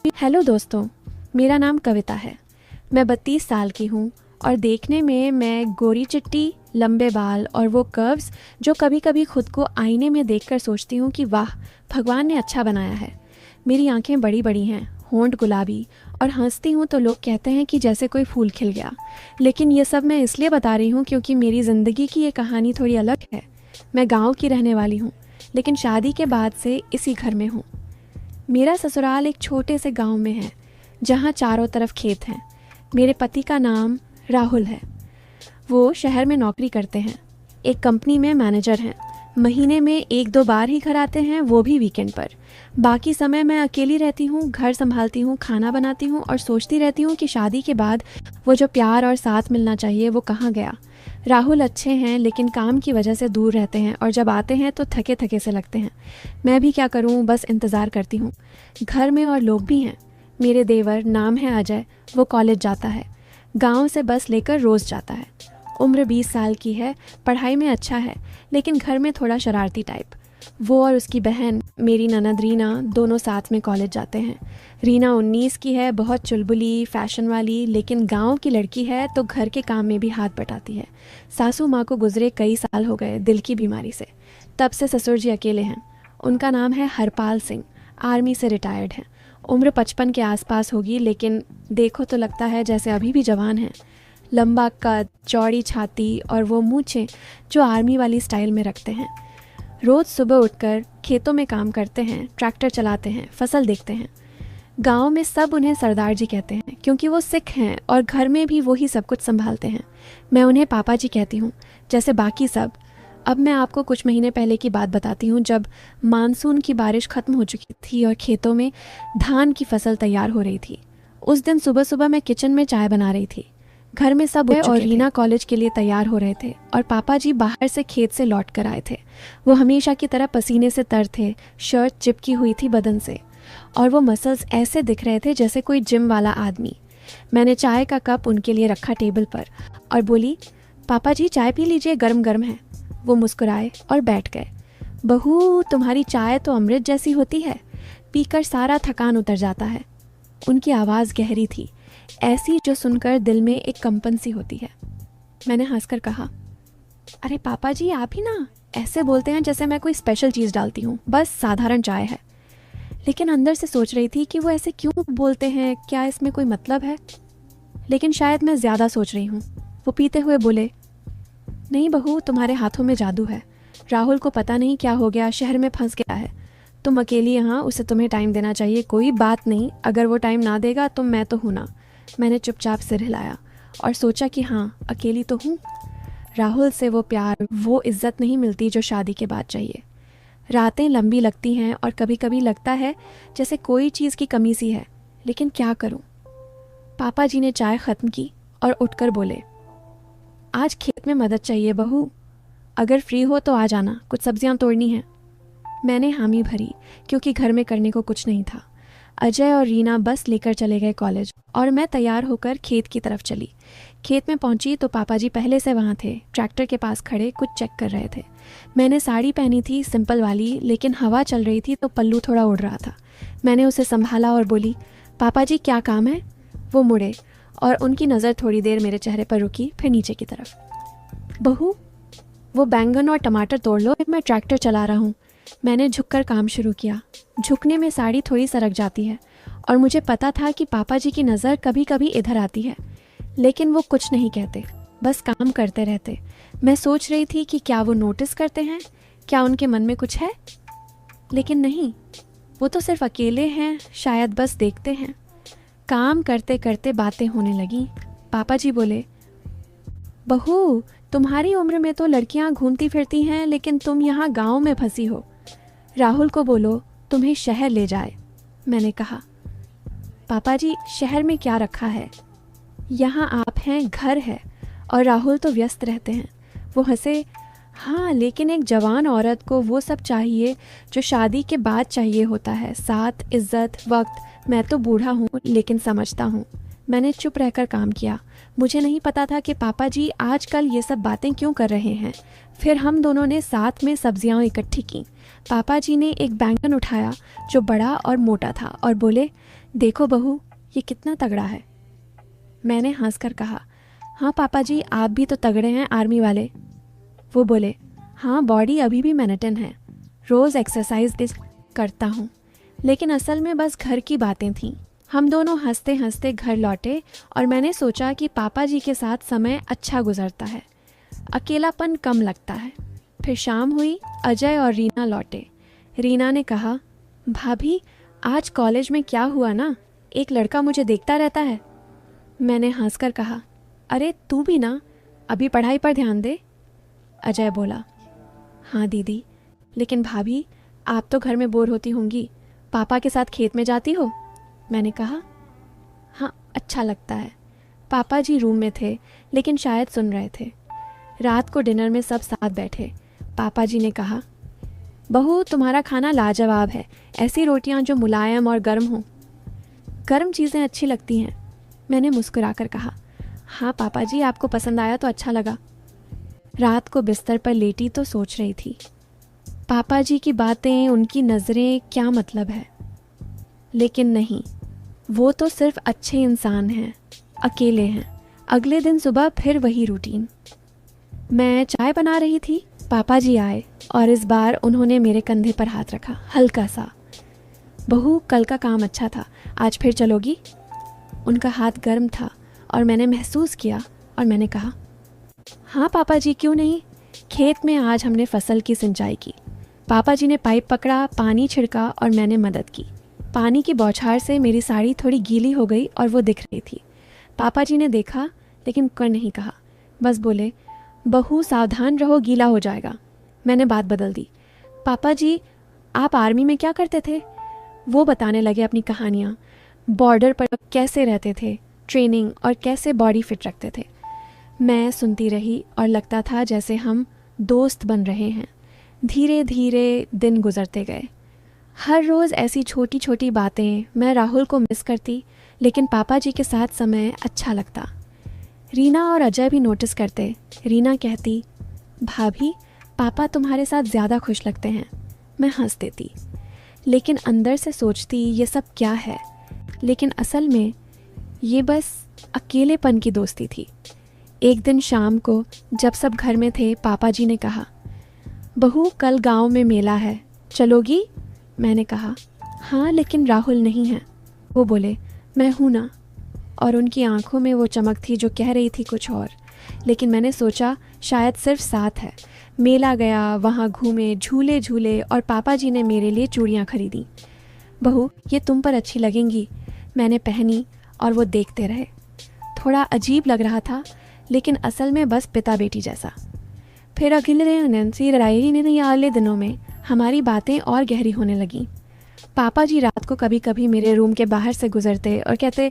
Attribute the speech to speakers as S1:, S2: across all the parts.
S1: Hello दोस्तों, मेरा नाम कविता है। मैं 32 साल की हूँ और देखने में मैं गोरी चिट्टी, लंबे बाल और वो कर्व्स जो कभी कभी खुद को आईने में देखकर सोचती हूँ कि वाह, भगवान ने अच्छा बनाया है। मेरी आंखें बड़ी बड़ी हैं, होंठ गुलाबी, और हंसती हूँ तो लोग कहते हैं कि जैसे कोई फूल खिल गया। लेकिन ये सब मैं इसलिए बता रही हूँ क्योंकि मेरी ज़िंदगी की ये कहानी थोड़ी अलग है। मैं गाँव की रहने वाली हूँ, लेकिन शादी के बाद से इसी घर में हूँ। मेरा ससुराल एक छोटे से गांव में है जहां चारों तरफ खेत हैं। मेरे पति का नाम राहुल है। वो शहर में नौकरी करते हैं, एक कंपनी में मैनेजर हैं। महीने में 1-2 बार ही घर आते हैं, वो भी वीकेंड पर। बाकी समय मैं अकेली रहती हूँ, घर संभालती हूँ, खाना बनाती हूँ और सोचती रहती हूँ कि शादी के बाद वो जो प्यार और साथ मिलना चाहिए वो कहाँ गया। राहुल अच्छे हैं लेकिन काम की वजह से दूर रहते हैं और जब आते हैं तो थके थके से लगते हैं। मैं भी क्या करूं, बस इंतज़ार करती हूं। घर में और लोग भी हैं। मेरे देवर, नाम है अजय, वो कॉलेज जाता है। गांव से बस लेकर रोज़ जाता है। उम्र 20 साल की है, पढ़ाई में अच्छा है लेकिन घर में थोड़ा शरारती टाइप। वो और उसकी बहन, मेरी ननद रीना, दोनों साथ में कॉलेज जाते हैं। रीना 19 की है, बहुत चुलबुली, फैशन वाली, लेकिन गांव की लड़की है तो घर के काम में भी हाथ बटाती है। सासू माँ को गुजरे कई साल हो गए दिल की बीमारी से। तब से ससुर जी अकेले हैं। उनका नाम है हरपाल सिंह, आर्मी से रिटायर्ड हैं। उम्र 55 के आसपास होगी, लेकिन देखो तो लगता है जैसे अभी भी जवान हैं। लंबा कद, चौड़ी छाती और वो मूछें जो आर्मी वाली स्टाइल में रखते हैं। रोज़ सुबह उठकर खेतों में काम करते हैं, ट्रैक्टर चलाते हैं, फसल देखते हैं। गांव में सब उन्हें सरदार जी कहते हैं क्योंकि वो सिख हैं और घर में भी वही सब कुछ संभालते हैं। मैं उन्हें पापा जी कहती हूँ, जैसे बाकी सब। अब मैं आपको कुछ महीने पहले की बात बताती हूँ, जब मानसून की बारिश ख़त्म हो चुकी थी और खेतों में धान की फसल तैयार हो रही थी। उस दिन सुबह सुबह मैं किचन में चाय बना रही थी। घर में सब और रीना कॉलेज के लिए तैयार हो रहे थे और पापा जी बाहर से खेत से लौट कर आए थे। वो हमेशा की तरह पसीने से तर थे, शर्ट चिपकी हुई थी बदन से और वो मसल्स ऐसे दिख रहे थे जैसे कोई जिम वाला आदमी। मैंने चाय का कप उनके लिए रखा टेबल पर और बोली, पापा जी चाय पी लीजिए, गरम गरम है। वो मुस्कुराए और बैठ गए। बहू, तुम्हारी चाय तो अमृत जैसी होती है, पीकर सारा थकान उतर जाता है। उनकी आवाज़ गहरी थी, ऐसी जो सुनकर दिल में एक कंपन सी होती है। मैंने हंसकर कहा, अरे पापा जी, आप ही ना ऐसे बोलते हैं जैसे मैं कोई स्पेशल चीज़ डालती हूँ, बस साधारण चाय है। लेकिन अंदर से सोच रही थी कि वो ऐसे क्यों बोलते हैं, क्या इसमें कोई मतलब है। लेकिन शायद मैं ज़्यादा सोच रही हूँ। वो पीते हुए बोले, नहीं बहू, तुम्हारे हाथों में जादू है। राहुल को पता नहीं क्या हो गया, शहर में फंस गया है। तुम अकेली यहाँ, उसे तुम्हें टाइम देना चाहिए। कोई बात नहीं, अगर वो टाइम ना देगा तो मैं तो हूँ ना। मैंने चुपचाप सिर हिलाया और सोचा कि हाँ, अकेली तो हूँ। राहुल से वो प्यार, वो इज्जत नहीं मिलती जो शादी के बाद चाहिए। रातें लंबी लगती हैं और कभी कभी लगता है जैसे कोई चीज़ की कमी सी है, लेकिन क्या करूँ। पापा जी ने चाय ख़त्म की और उठकर बोले, आज खेत में मदद चाहिए बहू, अगर फ्री हो तो आ जाना, कुछ सब्जियां तोड़नी हैं। मैंने हामी भरी क्योंकि घर में करने को कुछ नहीं था। अजय और रीना बस लेकर चले गए कॉलेज और मैं तैयार होकर खेत की तरफ चली। खेत में पहुंची तो पापा जी पहले से वहाँ थे, ट्रैक्टर के पास खड़े कुछ चेक कर रहे थे। मैंने साड़ी पहनी थी, सिंपल वाली, लेकिन हवा चल रही थी तो पल्लू थोड़ा उड़ रहा था। मैंने उसे संभाला और बोली, पापा जी क्या काम है। वो मुड़े और उनकी नज़र थोड़ी देर मेरे चेहरे पर रुकी, फिर नीचे की तरफ। बहू, वो बैंगन और टमाटर तोड़ लो, मैं ट्रैक्टर चला रहा हूँ। मैंने झुककर काम शुरू किया। झुकने में साड़ी थोड़ी सरक जाती है और मुझे पता था कि पापा जी की नज़र कभी कभी इधर आती है, लेकिन वो कुछ नहीं कहते, बस काम करते रहते। मैं सोच रही थी कि क्या वो नोटिस करते हैं, क्या उनके मन में कुछ है, लेकिन नहीं, वो तो सिर्फ अकेले हैं, शायद बस देखते हैं। काम करते करते बातें होने लगी। पापा जी बोले, बहू, तुम्हारी उम्र में तो लड़कियां घूमती फिरती हैं, लेकिन तुम यहाँ गांव में फंसी हो। राहुल को बोलो तुम्हें शहर ले जाए। मैंने कहा, पापा जी शहर में क्या रखा है, यहाँ आप हैं, घर है, और राहुल तो व्यस्त रहते हैं। वो हंसे, हाँ लेकिन एक जवान औरत को वो सब चाहिए जो शादी के बाद चाहिए होता है, साथ, इज्जत, वक्त। मैं तो बूढ़ा हूँ लेकिन समझता हूँ। मैंने चुप रहकर काम किया। मुझे नहीं पता था कि पापा जी आजकल ये सब बातें क्यों कर रहे हैं। फिर हम दोनों ने साथ में सब्जियां इकट्ठी की। पापा जी ने एक बैंगन उठाया जो बड़ा और मोटा था और बोले, देखो बहू, ये कितना तगड़ा है। मैंने हंसकर कहा, हाँ पापा जी, आप भी तो तगड़े हैं आर्मी वाले। वो बोले, हाँ बॉडी अभी भी मैनेटन है, रोज़ एक्सरसाइज करता हूँ। लेकिन असल में बस घर की बातें थीं। हम दोनों हंसते हंसते घर लौटे और मैंने सोचा कि पापा जी के साथ समय अच्छा गुजरता है, अकेलापन कम लगता है। फिर शाम हुई, अजय और रीना लौटे। रीना ने कहा, भाभी आज कॉलेज में क्या हुआ ना, एक लड़का मुझे देखता रहता है। मैंने हंसकर कहा, अरे तू भी ना, अभी पढ़ाई पर ध्यान दे। अजय बोला, हाँ दीदी, लेकिन भाभी आप तो घर में बोर होती होंगी, पापा के साथ खेत में जाती हो। मैंने कहा, हाँ अच्छा लगता है। पापा जी रूम में थे लेकिन शायद सुन रहे थे। रात को डिनर में सब साथ बैठे। पापा जी ने कहा, बहू तुम्हारा खाना लाजवाब है, ऐसी रोटियां जो मुलायम और गर्म हों। गर्म चीज़ें अच्छी लगती हैं। मैंने मुस्कुराकर कहा, हाँ पापा जी, आपको पसंद आया तो अच्छा लगा। रात को बिस्तर पर लेटी तो सोच रही थी, पापा जी की बातें, उनकी नज़रें, क्या मतलब है। लेकिन नहीं, वो तो सिर्फ अच्छे इंसान हैं, अकेले हैं। अगले दिन सुबह फिर वही रूटीन। मैं चाय बना रही थी, पापा जी आए और इस बार उन्होंने मेरे कंधे पर हाथ रखा, हल्का सा। बहू कल का काम अच्छा था, आज फिर चलोगी। उनका हाथ गर्म था और मैंने महसूस किया और मैंने कहा, हाँ पापा जी, क्यों नहीं। खेत में आज हमने फसल की सिंचाई की। पापा जी ने पाइप पकड़ा, पानी छिड़का और मैंने मदद की। पानी की बौछार से मेरी साड़ी थोड़ी गीली हो गई और वो दिख रही थी। पापा जी ने देखा लेकिन कुछ नहीं कहा, बस बोले, बहू सावधान रहो, गीला हो जाएगा। मैंने बात बदल दी, पापा जी आप आर्मी में क्या करते थे। वो बताने लगे अपनी कहानियाँ, बॉर्डर पर कैसे रहते थे, ट्रेनिंग और कैसे बॉडी फिट रखते थे। मैं सुनती रही और लगता था जैसे हम दोस्त बन रहे हैं। धीरे धीरे दिन गुजरते गए। हर रोज़ ऐसी छोटी छोटी बातें। मैं राहुल को मिस करती लेकिन पापा जी के साथ समय अच्छा लगता। रीना और अजय भी नोटिस करते। रीना कहती, भाभी पापा तुम्हारे साथ ज़्यादा खुश लगते हैं। मैं हंस देती लेकिन अंदर से सोचती ये सब क्या है। लेकिन असल में ये बस अकेलेपन की दोस्ती थी। एक दिन शाम को जब सब घर में थे, पापा जी ने कहा, बहू कल गांव में मेला है, चलोगी। मैंने कहा, हाँ लेकिन राहुल नहीं है। वो बोले, मैं हूँ ना। और उनकी आंखों में वो चमक थी जो कह रही थी कुछ और। लेकिन मैंने सोचा शायद सिर्फ साथ है। मेला गया, वहाँ घूमे, झूले झूले और पापा जी ने मेरे लिए चूड़ियाँ खरीदी। बहू ये तुम पर अच्छी लगेंगी। मैंने पहनी और वो देखते रहे। थोड़ा अजीब लग रहा था लेकिन असल में बस पिता बेटी जैसा। फिर अगले वाले दिनों में हमारी बातें और गहरी होने लगीं। पापा जी रात को कभी कभी मेरे रूम के बाहर से गुजरते और कहते,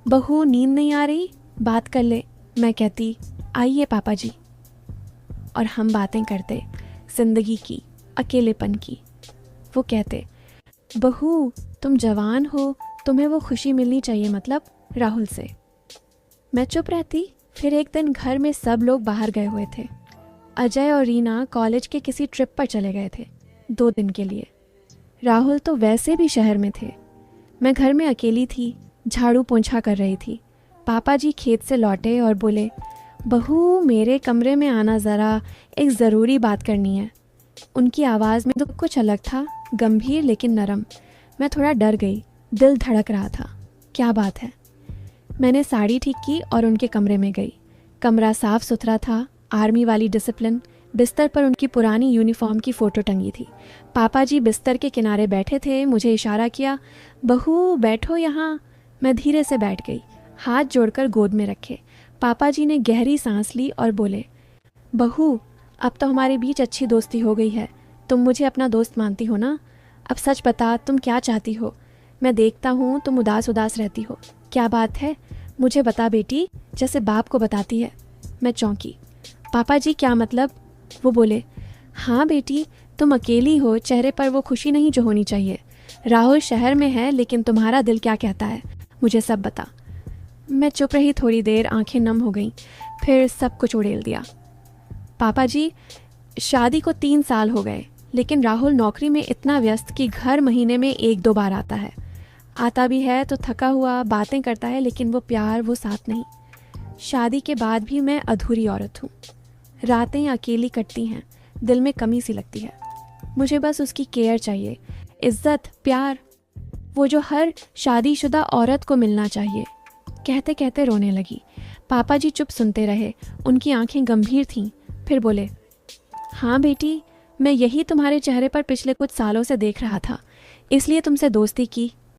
S1: बहू नींद नहीं आ रही, बात कर ले। मैं कहती, आइए पापा जी। और हम बातें करते जिंदगी की, अकेलेपन की। वो कहते, बहू तुम जवान हो, तुम्हें वो खुशी मिलनी चाहिए, मतलब राहुल से। मैं चुप रहती। फिर एक दिन घर में सब लोग बाहर गए हुए थे। अजय और रीना कॉलेज के किसी ट्रिप पर चले गए थे 2 दिन के लिए। राहुल तो वैसे भी शहर में थे। मैं घर में अकेली थी, झाड़ू पोंछा कर रही थी। पापा जी खेत से लौटे और बोले, बहू मेरे कमरे में आना ज़रा, एक ज़रूरी बात करनी है। उनकी आवाज़ में तो कुछ अलग था, गंभीर लेकिन नरम। मैं थोड़ा डर गई, दिल धड़क रहा था। क्या बात है। मैंने साड़ी ठीक की और उनके कमरे में गई। कमरा साफ सुथरा था, आर्मी वाली डिसिप्लिन। बिस्तर पर उनकी पुरानी यूनिफॉर्म की फ़ोटो टंगी थी। पापा जी बिस्तर के किनारे बैठे थे। मुझे इशारा किया, बहू बैठो यहाँ। मैं धीरे से बैठ गई, हाथ जोड़कर गोद में रखे। पापा जी ने गहरी सांस ली और बोले, बहू अब तो हमारे बीच अच्छी दोस्ती हो गई है। तुम मुझे अपना दोस्त मानती हो ना। अब सच बता, तुम क्या चाहती हो। मैं देखता हूँ तुम उदास उदास रहती हो। क्या बात है, मुझे बता बेटी, जैसे बाप को बताती है। मैं चौंकी। पापा जी क्या मतलब। वो बोले, हाँ बेटी, तुम अकेली हो, चेहरे पर वो खुशी नहीं जो होनी चाहिए। राहुल शहर में है लेकिन तुम्हारा दिल क्या कहता है, मुझे सब बता। मैं चुप रही थोड़ी देर, आंखें नम हो गईं। फिर सब कुछ उड़ेल दिया। पापा जी शादी को 3 साल हो गए, लेकिन राहुल नौकरी में इतना व्यस्त कि घर महीने में 1-2 बार आता है। आता भी है तो थका हुआ बातें करता है, लेकिन वो प्यार, वो साथ नहीं। शादी के बाद भी मैं अधूरी औरत हूँ। रातें अकेली कटती हैं, दिल में कमी सी लगती है। मुझे बस उसकी केयर चाहिए, इज्जत, प्यार, वो जो हर शादीशुदा औरत को मिलना चाहिए। कहते कहते रोने लगी। पापा जी चुप सुनते रहे, उनकी आंखें गंभीर थीं। फिर बोले, हाँ बेटी, मैं यही तुम्हारे चेहरे पर पिछले कुछ सालों से देख रहा था, इसलिए तुमसे दोस्ती की।